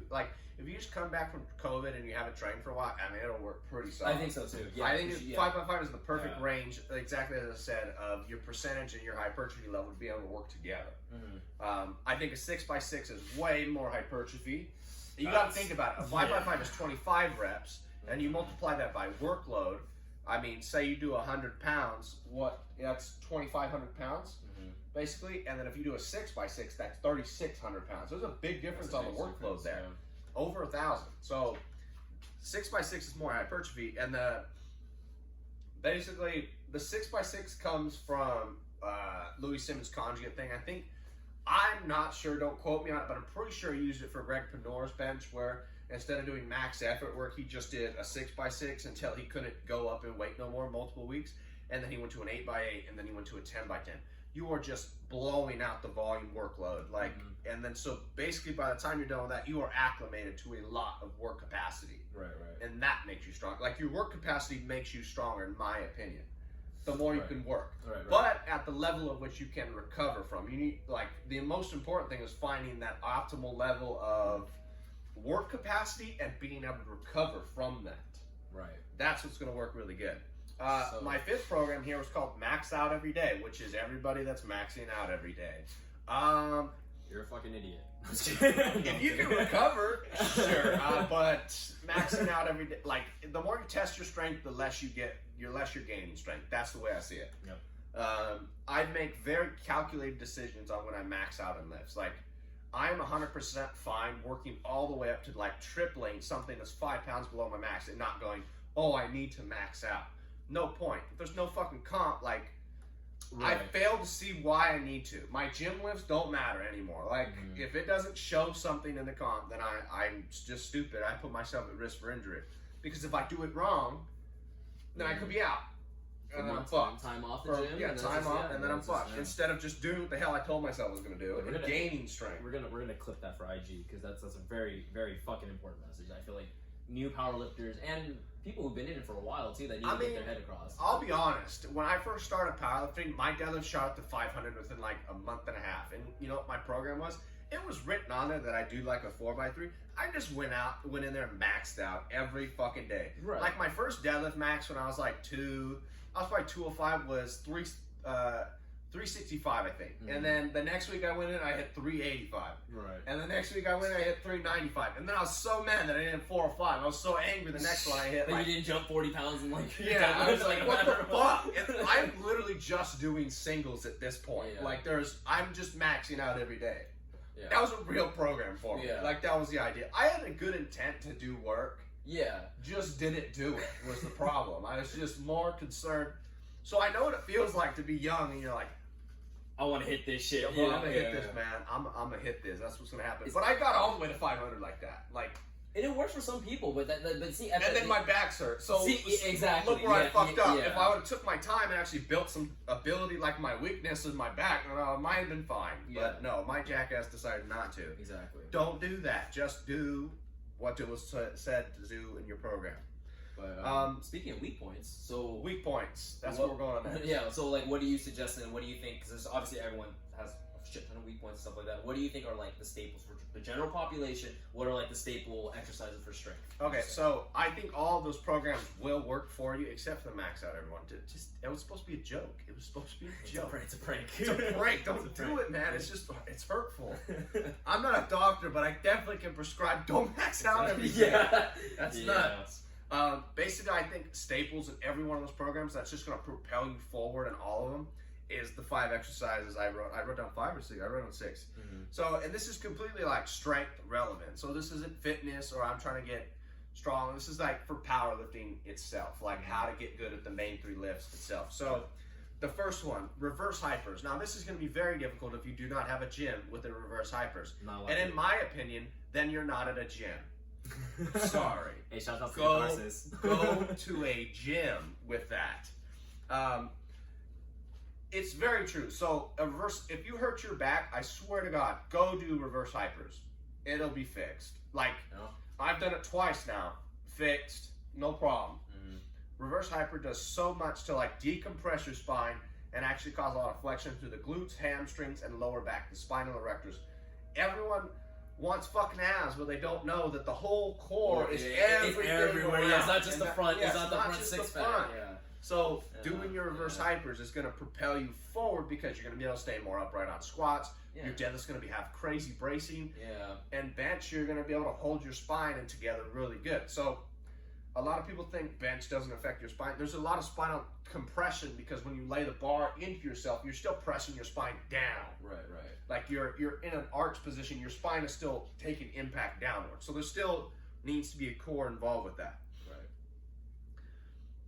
you just come back from COVID and you haven't trained for a while, I mean, it'll work pretty solid. I think so too. Yeah, I think 5x5 is the perfect range, exactly as I said, of your percentage and your hypertrophy level to be able to work together. I think a 6x6 is way more hypertrophy. You got to think about it. A 5x5 is 25 reps, and you multiply that by workload. I mean, say you do 100 pounds, that's 2,500 pounds, basically. And then if you do a 6x6, that's 3,600 pounds. There's a big difference on the workload there. Yeah. Over 1,000. So 6x6 is more hypertrophy. And basically, the 6x6 comes from Louis Simmons' conjugate thing. I'm not sure, don't quote me on it, but I'm pretty sure he used it for Greg Panor's bench, where instead of doing max effort work, he just did a 6x6 until he couldn't go up in weight no more multiple weeks. And then he went to an 8x8, and then he went to a 10x10. You are just blowing out the volume workload. And then so basically by the time you're done with that, you are acclimated to a lot of work capacity. Right. And that makes you strong. Like, your work capacity makes you stronger, in my opinion. The more you can work. Right. But at the level of which you can recover from. You need, like, the most important thing is finding that optimal level of work capacity and being able to recover from that. Right. That's what's going to work really good. My 5th program here was called Max Out Every Day, which is everybody that's maxing out every day. You're a fucking idiot. If you can recover, sure. But maxing out every day, like the more you test your strength, the less you get, you're gaining strength. That's the way I see it. Yep. I'd make very calculated decisions on when I max out in lifts. Like I'm 100% fine working all the way up to like tripling something that's 5 pounds below my max and not going, oh, I need to max out. No point. If there's no fucking comp, like. Right. I failed to see why I need to. My gym lifts don't matter anymore. Like, if it doesn't show something in the comp, then I'm just stupid. I put myself at risk for injury. Because if I do it wrong, then I could be out. And then I'm fucked. Time off the gym? Yeah, time off, and then I'm fucked. Instead of just doing what the hell I told myself I was going to do, and gaining strength. We're gonna clip that for IG, because that's a very, very fucking important message. I feel like new powerlifters and people who've been in it for a while too that need to get their head across. I'll be honest. When I first started powerlifting, my deadlift shot up to 500 within like a month and a half. And you know what my program was? It was written on there that I do like a 4x3. I just went in there and maxed out every fucking day. Right. Like my first deadlift max when I was like I was probably 205 was 365, I think. And then the next week I went in, I hit 385. Right. And the next week I went in, I hit 395. And then I was so mad that I didn't hit 405. I was so angry the next one I hit. But you didn't jump 40 pounds in like. Yeah, I was like, what the fuck? And I'm literally just doing singles at this point. Yeah. Like I'm just maxing out every day. Yeah. That was a real program for me. Yeah. Like that was the idea. I had a good intent to do work. Yeah. Just didn't do it was the problem. I was just more concerned. So I know what it feels like to be young and you're like, I want to hit this shit. I'm gonna hit this, man. I'm gonna hit this. That's what's gonna happen. But I got all the way to 500 like that. Like, and it works for some people, but see, and then my back's hurt. So exactly. Look where I fucked up. If I would have took my time and actually built some ability, like my weakness is my back, it might have been fine. Yeah. But no, my jackass decided not to. Exactly. Don't do that. Just do what it was said to do in your program. But speaking of weak points, so weak points. That's what we're going on next. Yeah. So like, what do you suggest and what do you think? Because obviously everyone has a shit ton of weak points and stuff like that. What do you think are like the staples for the general population? What are like the staple exercises for strength? Okay, so I think all of those programs will work for you, except for the max out. Everyone, it was supposed to be a joke. It was supposed to be a joke. It's a prank. It's a prank. Don't do it, man. It's hurtful. I'm not a doctor, but I definitely can prescribe. Don't max out every day. Yeah, that's nuts. Basically, I think staples in every one of those programs that's just going to propel you forward in all of them is the 5 exercises I wrote. I wrote down 5 or 6. I wrote down 6. So, and this is completely like strength relevant. So this isn't fitness or I'm trying to get strong. This is like for powerlifting itself, like how to get good at the main 3 lifts itself. So the first one, reverse hypers. Now this is going to be very difficult if you do not have a gym with the reverse hypers. And in my opinion, then you're not at a gym. Sorry. Hey, shout out to go to a gym with that. It's very true. So a reverse, if you hurt your back, I swear to God, go do reverse hypers. It'll be fixed. Like I've done it twice now. Fixed, no problem. Reverse hyper does so much to like decompress your spine and actually cause a lot of flexion through the glutes, hamstrings, and lower back, the spinal erectors. Everyone wants fucking abs, but they don't know that the whole core is everywhere. Yeah, it's not just the front. It's not the front six pack. Yeah. So doing your reverse hypers is going to propel you forward because you're going to be able to stay more upright on squats. Yeah. Your deadlift's going to have crazy bracing. Yeah. And bench, you're going to be able to hold your spine in together really good. So a lot of people think bench doesn't affect your spine. There's a lot of spinal compression because when you lay the bar into yourself, you're still pressing your spine down. Right. Like you're in an arch position, your spine is still taking impact downward. So there still needs to be a core involved with that.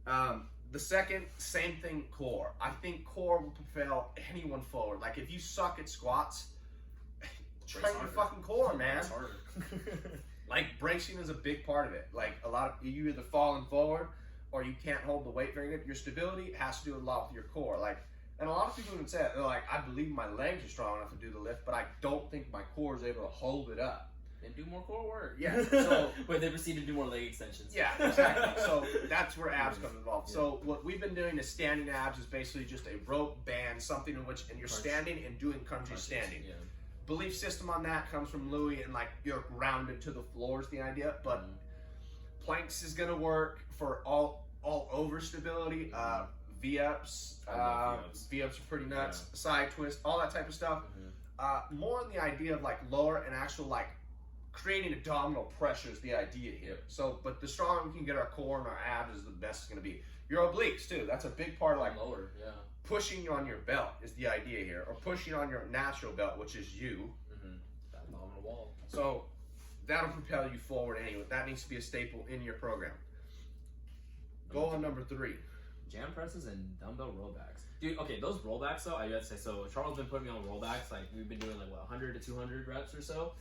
Right. The second, same thing, core. I think core will propel anyone forward. Like if you suck at squats, train your fucking core, man. Like bracing is a big part of it. Like a lot of you either falling forward or you can't hold the weight very good. Your stability has to do a lot with your core. Like, and a lot of people even say it. They're like, I believe my legs are strong enough to do the lift, but I don't think my core is able to hold it up. And do more core work. Yeah. So but they proceed to do more leg extensions. Yeah, exactly. So that's where abs come involved. Yeah. So what we've been doing is standing abs is basically just a rope band, something in which and you're standing and doing crunches standing. Yeah. belief system on that comes from Louis, and like you're grounded to the floor is the idea. But planks is gonna work for all over stability. V-ups, V-ups are pretty nuts. Yeah. Side twist, all that type of stuff. More on the idea of like lower and actual like creating abdominal pressure is the idea here. So, but the stronger we can get our core and our abs is the best it's gonna be. Your obliques too. That's a big part of like lower, pushing on your belt is the idea here, or pushing on your natural belt, which is you. That abdominal wall. So that'll propel you forward anyway. That needs to be a staple in your program. Go on number 3. Jam presses and dumbbell rollbacks. Dude, okay, those rollbacks though, I gotta say, so Charles been putting me on rollbacks, like we've been doing like what, 100 to 200 reps or so.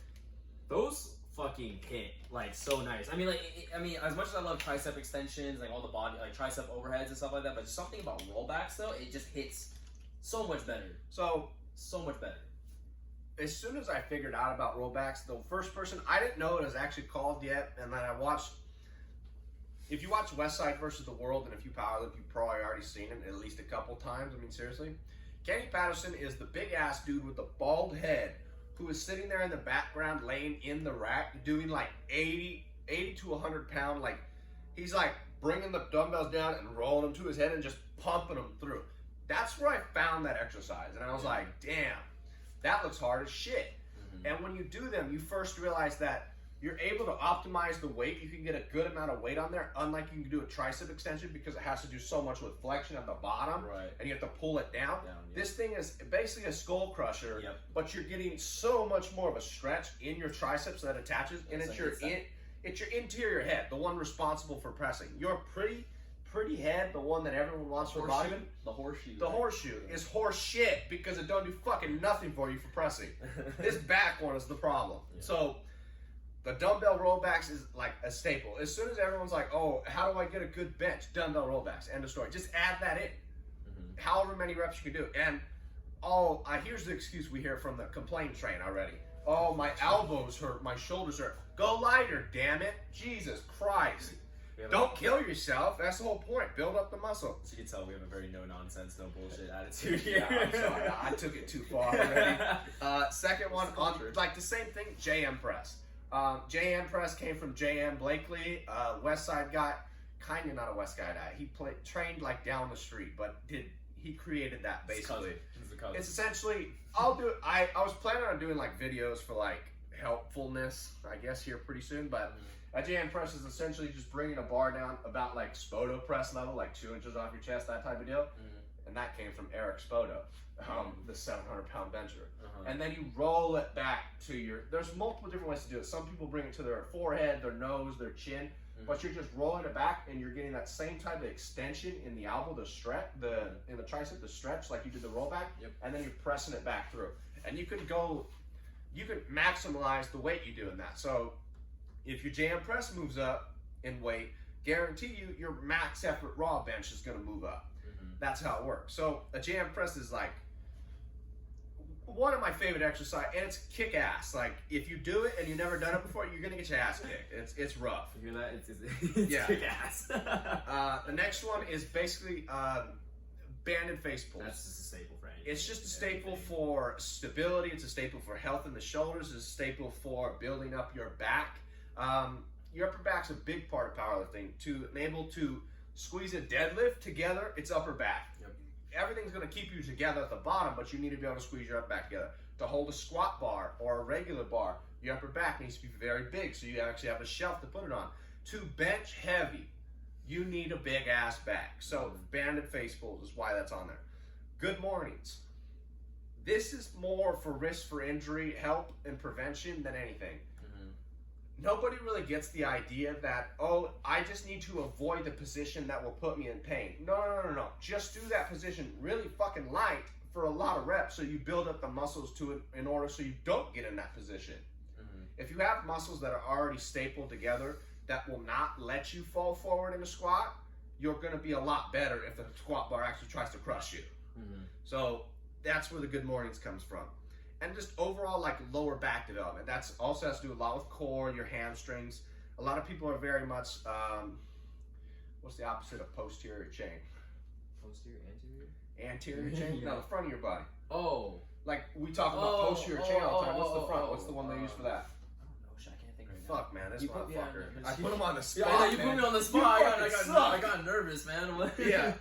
Those fucking hit like so nice. I mean, like, as much as I love tricep extensions, like all the body, like tricep overheads and stuff like that, but just something about rollbacks though, it just hits so much better. So much better. As soon as I figured out about rollbacks, the first person, I didn't know it was actually called yet, and then I watched, if you watch Westside versus the World, and if you powerlift, you've probably already seen it at least a couple times. I mean, seriously. Kenny Patterson is the big-ass dude with the bald head who is sitting there in the background laying in the rack doing like 80 to 100 pound, like he's like bringing the dumbbells down and rolling them to his head and just pumping them through. That's where I found that exercise, and I was like, damn, that looks hard as shit. And when you do them, you first realize that you're able to optimize the weight. You can get a good amount of weight on there, unlike you can do a tricep extension because it has to do so much with flexion at the bottom, and you have to pull it down. This thing is basically a skull crusher, but you're getting so much more of a stretch in your triceps that attaches, and it's your interior head, the one responsible for pressing. Your pretty head, the one that everyone wants for bodybuilding. The horseshoe. The horseshoe is horse shit because it don't do fucking nothing for you for pressing. This back one is the problem. So the dumbbell rollbacks is like a staple. As soon as everyone's like, oh, how do I get a good bench? Dumbbell rollbacks, end of story. Just add that in. However many reps you can do. And here's the excuse we hear from the complaint train already. Oh, my elbows hurt, my shoulders hurt. Go lighter, damn it. Jesus Christ. Don't kill yourself. That's the whole point. Build up the muscle. So you can tell we have a very no nonsense, no bullshit attitude here. Yeah, I'm sorry. I took it too far already. Second one, like the same thing, JM press. JM press came from JM Blakely, West Side guy. Kind of not a West Side guy. He trained like down the street, but he created that basically. It's essentially, I'll do it. I was planning on doing like videos for like helpfulness, I guess, here pretty soon, but a JM press is essentially just bringing a bar down about like Spoto press level, like 2 inches off your chest, that type of deal. And that came from Eric Spoto, the 700-pound bencher. And then you roll it back to there's multiple different ways to do it. Some people bring it to their forehead, their nose, their chin, but you're just rolling it back and you're getting that same type of extension in the elbow, the stretch, in the tricep, the stretch, like you did the rollback, and then you're pressing it back through. And you can maximize the weight you do in that. So if your jam press moves up in weight, guarantee you your max effort raw bench is going to move up. That's how it works. So a jam press is like one of my favorite exercise, and it's kick ass. Like if you do it and you've never done it before, you're gonna get your ass kicked. It's rough. You hear that? It's kick ass. The next one is basically banded face pulls. That's just a staple for anything. It's just a staple for stability. It's a staple for health in the shoulders. It's a staple for building up your back. Your upper back's a big part of powerlifting. To enable to squeeze a deadlift together, it's upper back. Everything's going to keep you together at the bottom, but you need to be able to squeeze your upper back together. To hold a squat bar or a regular bar, your upper back needs to be very big, so you actually have a shelf to put it on. To bench heavy, you need a big ass back. So banded face pulls is why that's on there. Good mornings. This is more for risk for injury, help, and prevention than anything. Nobody really gets the idea that, oh, I just need to avoid the position that will put me in pain. No. Just do that position really fucking light for a lot of reps so you build up the muscles to it in order so you don't get in that position. If you have muscles that are already stapled together that will not let you fall forward in a squat, you're going to be a lot better if the squat bar actually tries to crush you. So that's where the good mornings comes from. And just overall, like lower back development. That's also has to do a lot with core, your hamstrings. A lot of people are very much, what's the opposite of posterior chain? Posterior, anterior? Anterior chain? No, the front of your body. Oh. Like we talk about posterior chain all the time. What's the front? What's the one they use for that? Oh shit, I can't think right now. Fuck, man, this motherfucker. Yeah, I put him on the spot. Yeah, I know, you put me on the spot. I I got nervous, man. Yeah.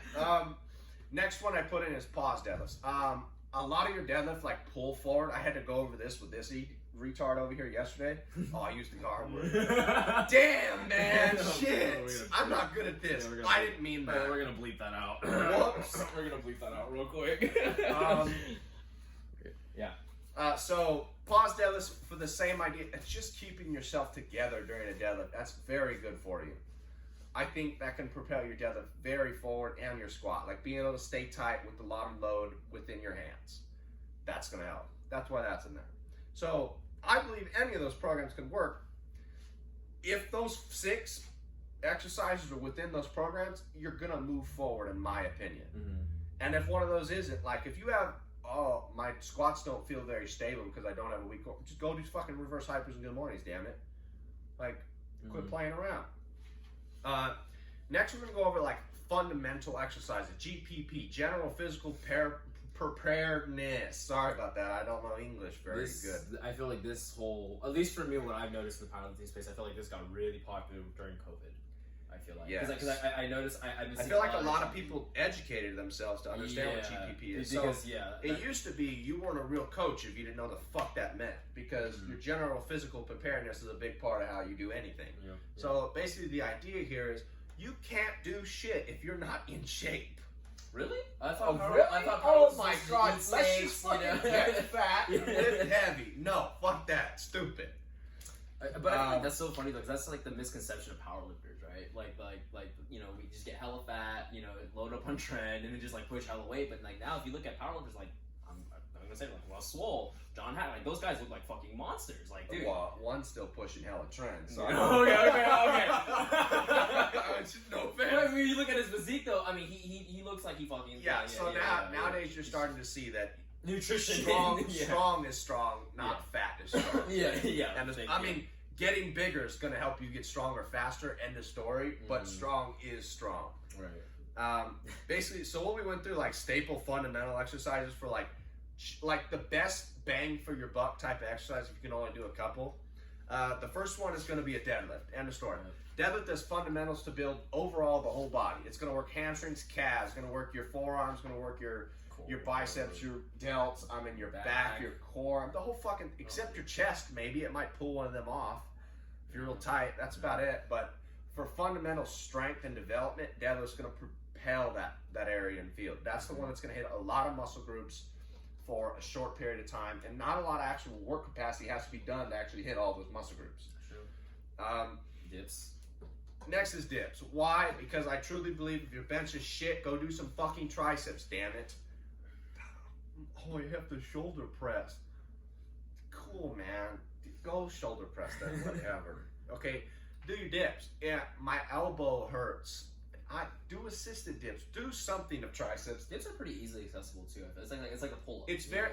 Next one I put in is pause deadlifts. A lot of your deadlift, like pull forward. I had to go over this with this retard over here yesterday. Oh, I used the hard word. Damn, man, shit. I'm not good at this. I didn't mean that. We're gonna bleep that out. Whoops. We're gonna bleep that out real quick. Yeah. So pause deadlifts for the same idea. It's just keeping yourself together during a deadlift. That's very good for you. I think that can propel your deadlift very forward and your squat. Like being able to stay tight with a lot of load within your hands. That's going to help. That's why that's in there. So I believe any of those programs can work. If those 6 exercises are within those programs, you're going to move forward, in my opinion. Mm-hmm. And if one of those isn't, like if you have, oh, my squats don't feel very stable because I don't have a weak core, just go do fucking reverse hypers and good mornings, damn it. Like, quit playing around. Next, we're going to go over like fundamental exercises, GPP, general physical preparedness. Sorry about that. I don't know English very good. I feel like this whole, at least for me, what I've noticed in the powerlifting space, I feel like this got really popular during COVID. I feel like, because I noticed, I feel like a lot of people educated themselves to understand what GPP is. Because, it used to be you weren't a real coach if you didn't know the fuck that meant, because your general physical preparedness is a big part of how you do anything. Yeah. So basically, the idea here is you can't do shit if you're not in shape. Really? I thought really? Oh my god! Let's Let's just fucking get fat, lift heavy. No, fuck that. Stupid. But I think that's so funny though, because that's like the misconception of powerlifters, right? Like you know, we just get hella fat, you know, load up on trend, and then just like push hella weight. But like now, if you look at powerlifters, like I'm gonna say like Russ Swole, John Hatt, like those guys look like fucking monsters. Like, dude, well, one's still pushing hella trends. So okay. No fair. But I mean, you look at his physique though. I mean, he looks like he fucking nowadays you're starting to see that nutrition strong is strong, not fat is strong. I mean, getting bigger is going to help you get stronger faster. End of story. But strong is strong. Right. Basically, so what we went through, like staple fundamental exercises for like the best bang for your buck type of exercise. If you can only do a couple. The first one is going to be a deadlift. End of story. Deadlift does fundamentals to build overall the whole body. It's going to work hamstrings, calves. It's going to work your forearms. Going to work your biceps, your delts. Your back, your core. The whole fucking, except your chest. Maybe it might pull one of them off if you're real tight. That's about it. But for fundamental strength and development, deadlift's going to propel that area and field. That's the one that's going to hit a lot of muscle groups for a short period of time, and not a lot of actual work capacity has to be done to actually hit all those muscle groups. True. Dips. Next is dips. Why? Because I truly believe if your bench is shit, go do some fucking triceps, damn it. Oh, you have to shoulder press. Cool, man. Go shoulder press then, whatever. Okay, do your dips. Yeah, my elbow hurts. I do assisted dips. Do something of triceps. Dips are pretty easily accessible too. It's like a pull up. It's very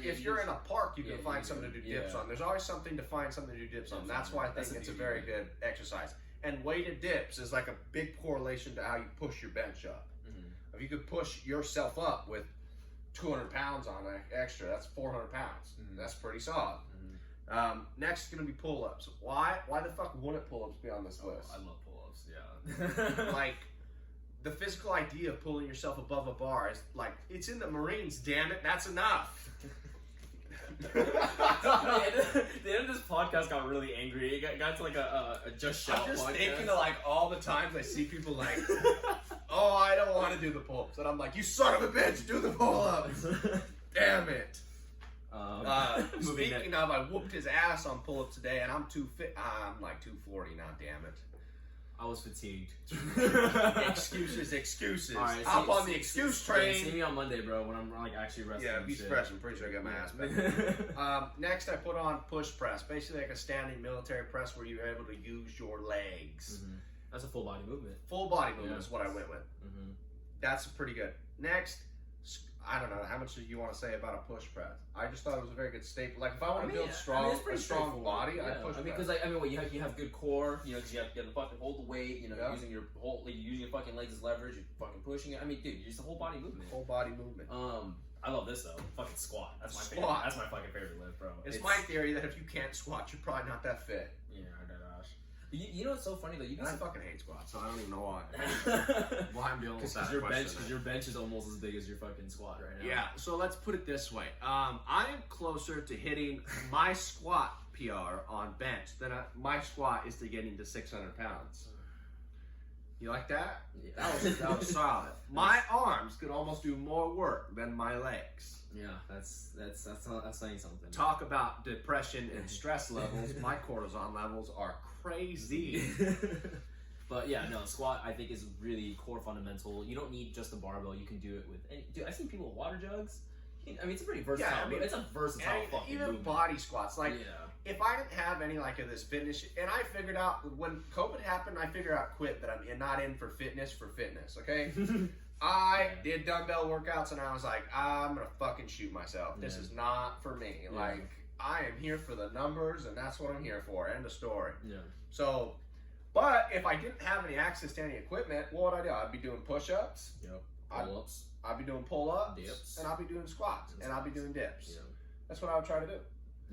if you're in a park, you can find something to do dips on. There's always something to find something to do dips on. That's why I think it's a very good exercise. And weighted dips is like a big correlation to how you push your bench up. If you could push yourself up with 200 pounds on extra, that's 400 pounds. That's pretty solid. Next is going to be pull-ups. Why the fuck wouldn't pull-ups be on this list? I love pull-ups, yeah. Like, the physical idea of pulling yourself above a bar is like, it's in the Marines, damn it, that's enough. The end of this podcast got really angry. It got to like a just shout. I'm just podcast. thinking of like all the times I see people like, oh, I don't want to do the pull-ups, and I'm like, you son of a bitch, do the pull-ups. Damn it. Speaking of, I whooped his ass on pull-ups today, and I'm too fit. I'm like 240 now. Damn it. I was fatigued. Excuses. All right, Hop on the excuse train. See me on Monday, bro, when I'm like actually resting. Yeah, beach press. I'm pretty sure I got my ass back. Next, I put on push press. Basically like a standing military press where you're able to use your legs. That's a full body movement. Full body movement is what I went with. That's pretty good. Next, I don't know how much do you want to say about a push press. I just thought it was a very good staple. Like if I want to build a strong body, I push press. Because you have good core. You know, because you have to fucking hold the weight. You know, using your fucking legs as leverage. You're fucking pushing it. I mean, dude, you're just a whole body movement. Whole body movement. I love this though. Fucking squat. That's my favorite. Squat. That's my fucking favorite lift, bro. It's my theory that if you can't squat, you're probably not that fit. Yeah, gosh. You know what's so funny though? You And I can fucking hate squats, so I don't even know why. Why I'm dealing with because that your bench is almost as big as your fucking squat right now. Yeah, so let's put it this way. I am closer to hitting my squat PR on bench than my squat is to getting to 600 pounds. You like that? Yeah. That was solid. My arms could almost do more work than my legs. Yeah, that's saying something. Talk about depression and stress levels. My cortisol levels are crazy. But yeah, no, squat I think is really core fundamental. You don't need just a barbell. You can do it with any. Dude, I've seen people with water jugs. I mean, it's a pretty versatile. Yeah, I mean, it's a versatile And fucking even movement. body squats. Like, yeah. if I didn't have any like of this fitness, and I figured out when COVID happened, I figured out quick that I'm not in for fitness, okay? I did dumbbell workouts and I was like, I'm gonna fucking shoot myself. This is not for me. Yeah. Like, I am here for the numbers and that's what I'm here for. End of story. Yeah. So, but if I didn't have any access to any equipment, what would I do? I'd be doing push-ups. Yep. Pull-ups. I'd be doing pull-ups. Dips. And I'd be doing squats. And I'd be doing dips. Yeah. That's what I would try to do.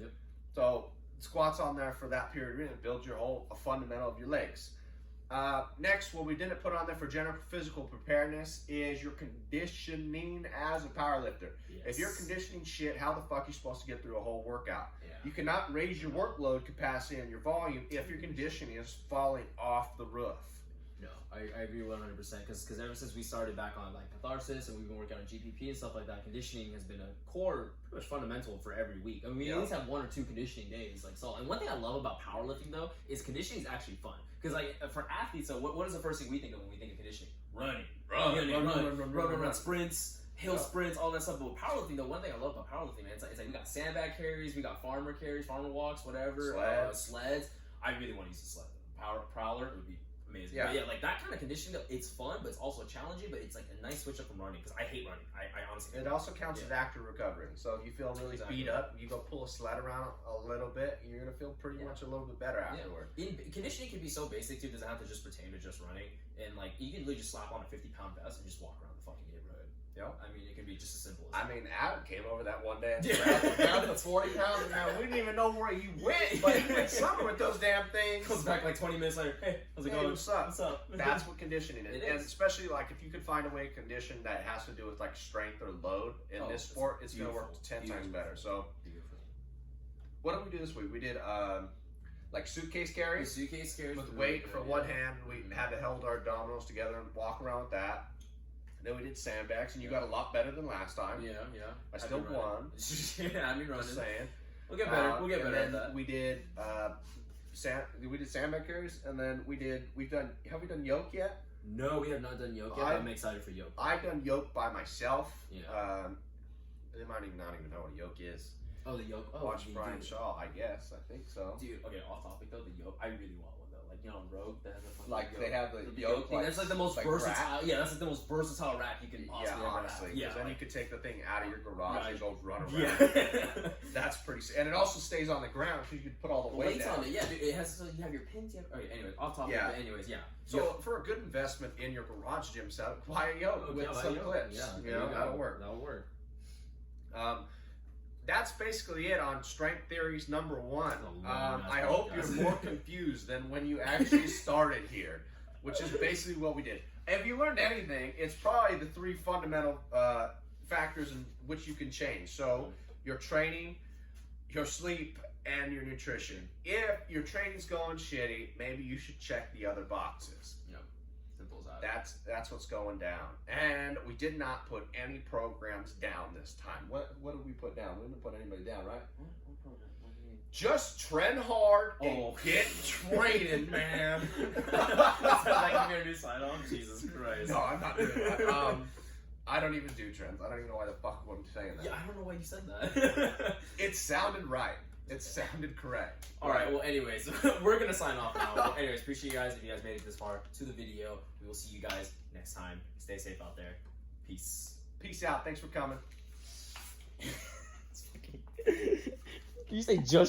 Yep. So squats on there for that period and build your whole fundamental of your legs. Next, what we didn't put on there for general physical preparedness is your conditioning as a powerlifter. Yes. If you're conditioning shit, how the fuck are you supposed to get through a whole workout? Yeah. You cannot raise your workload capacity and your volume if your conditioning is falling off the roof. No, I agree 100% because ever since we started back on like catharsis and we've been working on GPP and stuff like that, conditioning has been a core, pretty much fundamental for every week. I mean, we at least have 1 or 2 conditioning days. Like so, and one thing I love about powerlifting though is conditioning is actually fun because like for athletes, so what is the first thing we think of when we think of conditioning? Running, run, sprints. Hill sprints, all that stuff. But with powerlifting, though, one thing I love about powerlifting, man, it's like we got sandbag carries, we got farmer carries, farmer walks, whatever, sleds. I really want to use a sled. Prowler would be amazing. Yeah. But yeah, like that kind of conditioning, though, it's fun, but it's also challenging. But it's like a nice switch up from running because I hate running. I honestly. It also counts as active recovery. So if you feel really beat up, you go pull a sled around a little bit, you're gonna feel pretty much a little bit better afterward. Conditioning can be so basic too. It doesn't have to just pertain to just running. And like you can literally just slap on a 50-pound vest and just walk around the fucking neighborhood. Yep. I mean, it can be just as simple as I that. mean, Adam came over that one day and grabbed the 40 pounds, and now we didn't even know where he went, but he went somewhere with those damn things. Comes back like 20 minutes later. Hey, how's it Hey, going? what's up? What's up? That's what conditioning is. It And is. especially like if you could find a way to condition that has to do with like strength or load in this sport, it's going to work 10 times better. So, what did we do this week? We did like suitcase carries with weight for one hand. We had to hold our abdominals together and walk around with that. Then we did sandbags, and you got a lot better than last time. Yeah. I still won. Yeah, I mean, running. Just saying. We'll get better. We'll get better at And that. then we did sandbag carries, and then have we done yoke yet? No, we have not done yoke yet. I'm excited for yoke. I've done yoke by myself. Yeah. They might not even know what a yoke is. Oh, the yoke. Oh, Watch Brian Shaw, I guess. I think so. Dude, okay, off topic though, the yoke. I really want one though. Like, you know, Rogue, that has a fucking Like, yoke. they have the yoke thing. That's like the most like versatile. Yeah, that's like the most versatile rack you can possibly ever honestly. have. Yeah, then you could take the thing out of your garage and go run around. Yeah. That's pretty sick. And it also stays on the ground, so you could put all the weight down. on it. Yeah, dude, it has. So you have your pins. You have. Okay, anyways, off topic. Yeah. But anyways, yeah. So for a good investment in your garage gym setup, buy a yoke with some clips. Yeah, you know, that'll work. That'll work. That's basically it on strength theories number 1. I hope you're more confused than when you actually started here, which is basically what we did. If you learned anything, it's probably the 3 fundamental factors in which you can change. So your training, your sleep, and your nutrition. If your training's going shitty, maybe you should check the other boxes. Yep. Simple as that. That's what's going down. And we did not put any programs down this time. What did we put down? We didn't put anybody down, right? What program? What do you mean? Just trend hard and get training, man. Is that like your new sign on? Jesus Christ. No, I'm not doing that. I don't even do trends. I don't even know why the fuck I'm saying that. Yeah, I don't know why you said that. It sounded right. It sounded correct. Alright, well anyways, we're gonna sign off now. Well, anyways, appreciate you guys if you guys made it this far to the video. We will see you guys next time. Stay safe out there. Peace. Peace out. Thanks for coming. Did you say just